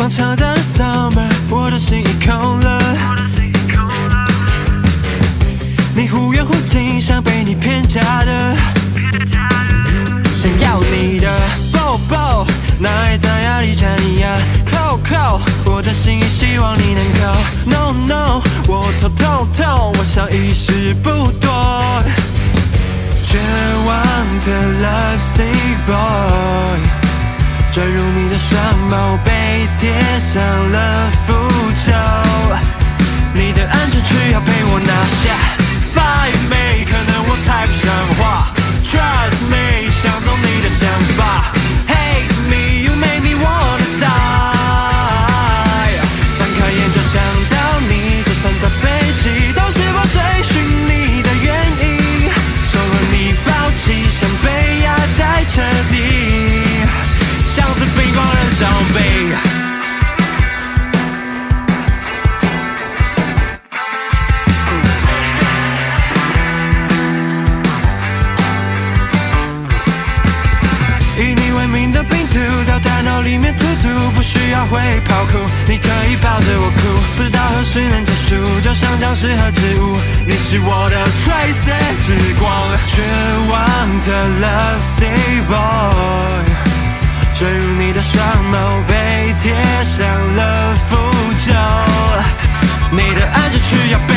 长长的 summer， 我的心已空了。你忽远忽近，像被你骗假的。想要你的抱抱，那爱在压力加你呀，靠靠，我的心也希望你能靠。No no， 我痛，我想一时不多。绝望的 love sick boy， 坠入你的双眸，被贴上了符咒。你的安全区要被我拿下。Fight me， 可能我太不像话。Trust me， 想懂你的想法。Hate me， you make me wanna die。张开眼就想到你，就算在飞机，都是我追寻你的原因。受了你暴击，像被压在车底，像是冰光的罩杯。以你为名的病毒在大脑里面突突，不需要会跑酷，你可以抱着我哭，不知道何时能结束，就像当时和植物，你是我的褪色之光。绝望的 love sick boy， 坠入你的双眸，被贴上了符咒，你的安全区要被